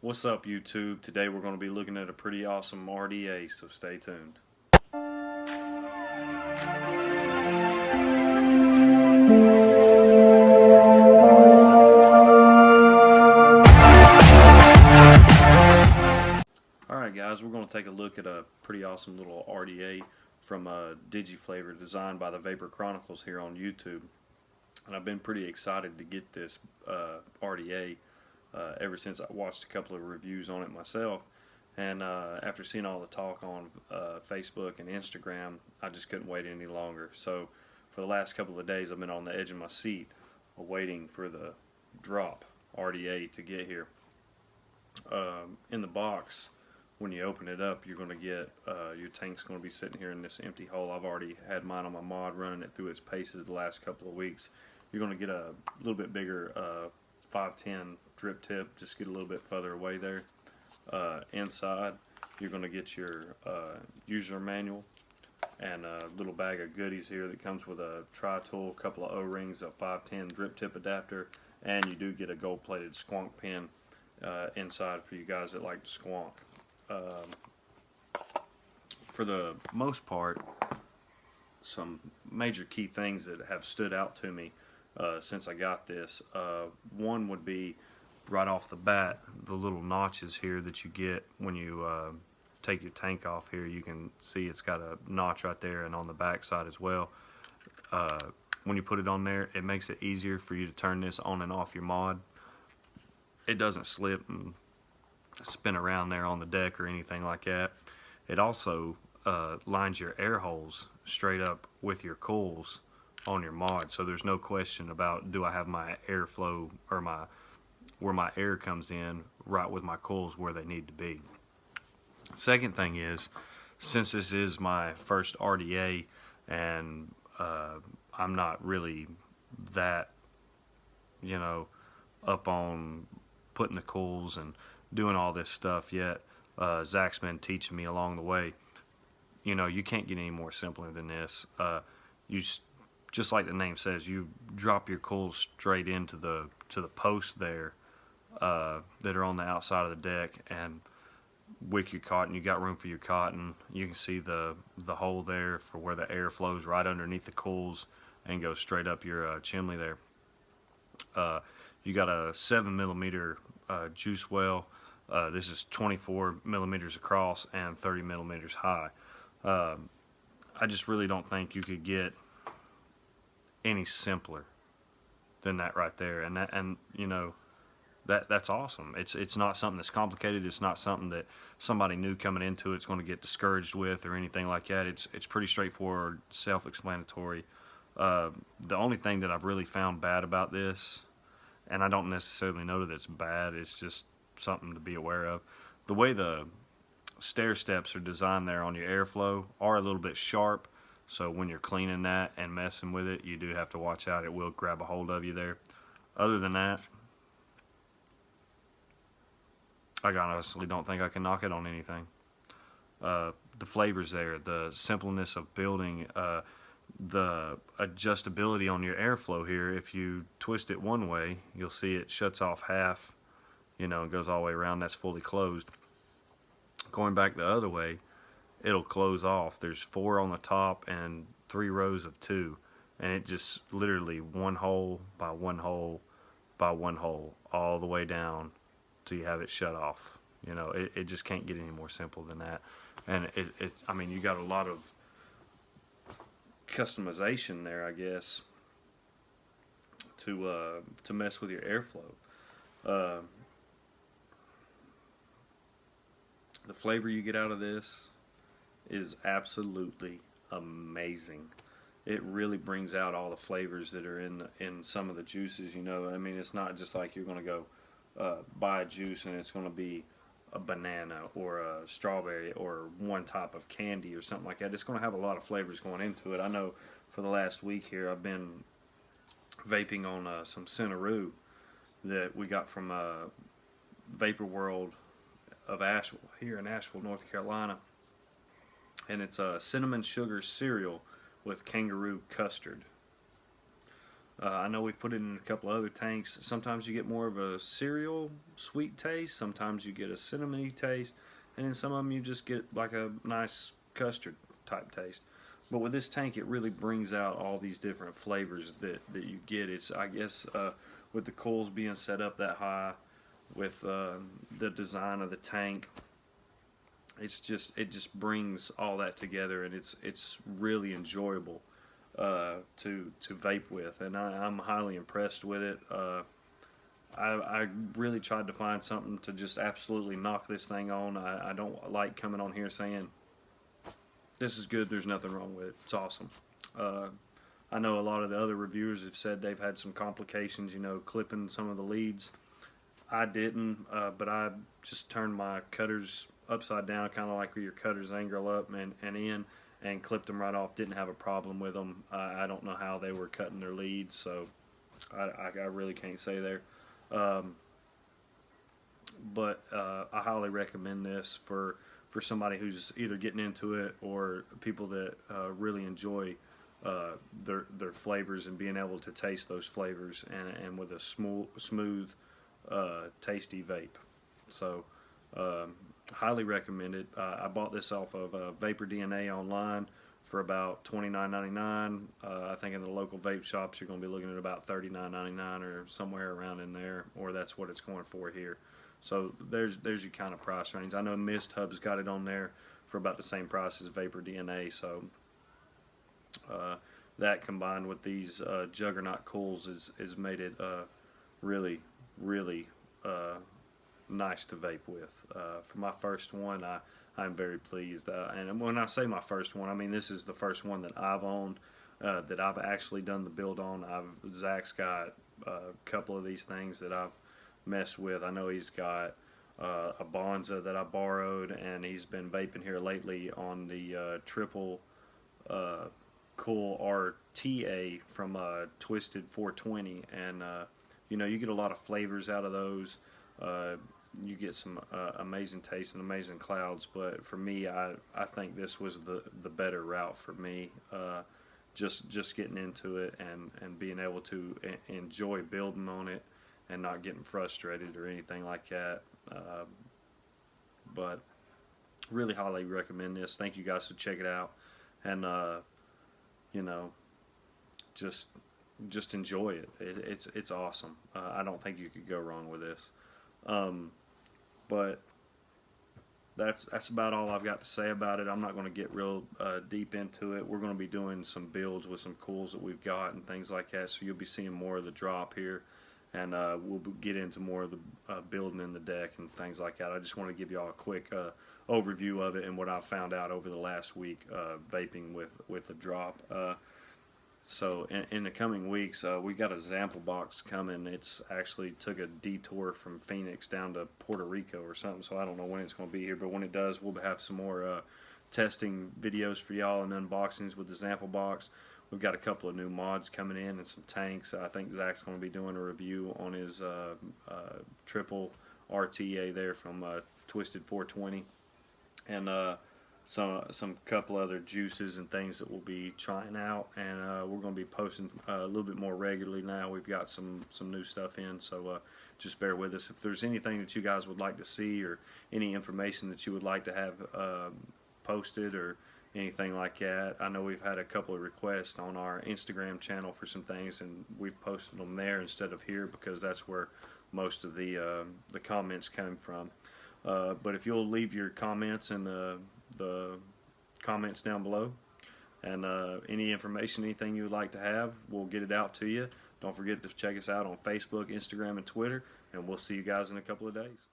What's up, YouTube? Today we're going to be looking at a pretty awesome RDA, so stay tuned. Alright guys, we're going to take a look at a pretty awesome little RDA from digflavor designed by the Vapor Chronicles here on YouTube. And I've been pretty excited to get this RDA ever since I watched a couple of reviews on it myself. And after seeing all the talk on Facebook and Instagram, I just couldn't wait any longer. So for the last couple of days I've been on the edge of my seat waiting for the Drop RDA to get here. In the box, when you open it up, you're going to get your tank's going to be sitting here in this empty hole. I've already had mine on my mod, running it through its paces the last couple of weeks. You're going to get a little bit bigger 510 drip tip, just get a little bit further away there. Inside, you're going to get your user manual and a little bag of goodies here that comes with a tri-tool, a couple of O-rings, a 510 drip tip adapter, and you do get a gold-plated squonk pin inside for you guys that like to squonk. For the most part, some major key things that have stood out to me since I got this. One would be right off the bat, the little notches here that you get when you take your tank off here. You can see it's got a notch right there and on the back side as well. When you put it on there, it makes it easier for you to turn this on and off your mod. It doesn't slip and spin around there on the deck or anything like that. It also lines your air holes straight up with your coils on your mod, so there's no question about, do I have my airflow or where my air comes in right with my coils where they need to be. Second thing is, since this is my first RDA and I'm not really that, up on putting the coils and doing all this stuff yet, Zach's been teaching me along the way. You can't get any more simpler than this. Just like the name says, you drop your coils straight into the posts there that are on the outside of the deck, and wick your cotton. You got room for your cotton. You can see the hole there for where the air flows right underneath the coils and goes straight up your chimney there. You got a 7mm juice well. This is 24 millimeters across and 30 millimeters high. I just really don't think you could get any simpler than that right there. And that's awesome. It's not something that's complicated. It's not something that somebody new coming into it's going to get discouraged with or anything like that. It's pretty straightforward, self-explanatory. The only thing that I've really found bad about this, and I don't necessarily know that it's bad, it's just something to be aware of. The way the stair steps are designed there on your airflow are a little bit sharp, so when you're cleaning that and messing with it, you do have to watch out. It will grab a hold of you there. Other than that, I honestly don't think I can knock it on anything. The flavors there, the simpleness of building, the adjustability on your airflow here. If you twist it one way, you'll see it shuts off half, and goes all the way around. That's fully closed. Going back the other way, it'll close off. There's 4 on the top and 3 rows of 2, and it just literally one hole by one hole by one hole all the way down till you have it shut off. It just can't get any more simple than that. And I mean, you got a lot of customization there, I guess, to mess with your airflow. The flavor you get out of this is absolutely amazing. It really brings out all the flavors that are in some of the juices. I mean, it's not just like you're going to go buy a juice and it's going to be a banana or a strawberry or one type of candy or something like that. It's going to have a lot of flavors going into it. I know for the last week here I've been vaping on some Cinnaroo that we got from Vapor World of Asheville, here in Asheville, North Carolina. And it's a cinnamon sugar cereal with kangaroo custard. I know we put it in a couple of other tanks. Sometimes you get more of a cereal sweet taste. Sometimes you get a cinnamony taste, and in some of them you just get like a nice custard type taste. But with this tank, it really brings out all these different flavors that you get. It's, I guess, with the coils being set up that high, with the design of the tank, it just brings all that together, and it's really enjoyable to vape with, and I'm highly impressed with it. I really tried to find something to just absolutely knock this thing on. I don't like coming on here saying this is good, there's nothing wrong with it, it's awesome. I know a lot of the other reviewers have said they've had some complications, you know, clipping some of the leads. I didn't, but I just turned my cutters upside down, kind of like where your cutters angle up and in, and clipped them right off. Didn't have a problem with them. I don't know how they were cutting their leads, so I really can't say there. But I highly recommend this for somebody who's either getting into it or people that really enjoy their flavors and being able to taste those flavors, and with a smooth tasty vape. So highly recommend it. I bought this off of Vapor DNA online for about $29.99. I think in the local vape shops you're going to be looking at about $39.99 or somewhere around in there, or that's what it's going for here. So there's your kind of price range. I know Mist Hub's got it on there for about the same price as Vapor DNA. So that combined with these Juggernaut cools is made it really nice to vape with. For my first one, I'm very pleased. And when I say my first one, I mean this is the first one that I've owned, that I've actually done the build on. Zach's got a couple of these things that I've messed with. I know he's got a Bonza that I borrowed, and he's been vaping here lately on the triple cool RTA from Twisted 420, and you know, you get a lot of flavors out of those. You get some amazing taste and amazing clouds, but for me, I think this was the better route for me. Just getting into it and being able to enjoy building on it and not getting frustrated or anything like that. But really highly recommend this. Thank you guys for check it out, and you know, just enjoy it. It's awesome. I don't think you could go wrong with this. But that's about all I've got to say about it. I'm not going to get real deep into it. We're going to be doing some builds with some cools that we've got and things like that, so you'll be seeing more of the drop here, and we'll get into more of the building in the deck and things like that. I just want to give y'all a quick overview of it and what I've found out over the last week vaping with the drop. So in the coming weeks, we got a sample box coming. It's actually took a detour from Phoenix down to Puerto Rico or something, so I don't know when it's going to be here, but when it does, we'll have some more testing videos for y'all and unboxings with the sample box. We've got a couple of new mods coming in and some tanks. I think Zach's going to be doing a review on his triple RTA there from Twisted 420, and some couple other juices and things that we'll be trying out, and we're going to be posting a little bit more regularly now. We've got some new stuff in, so just bear with us. If there's anything that you guys would like to see or any information that you would like to have posted or anything like that, I know we've had a couple of requests on our Instagram channel for some things, and we've posted them there instead of here because that's where most of the comments come from. But if you'll leave your comments in the comments down below, and any information, anything you would like to have, we'll get it out to you. Don't forget to check us out on Facebook, Instagram, and Twitter, and we'll see you guys in a couple of days.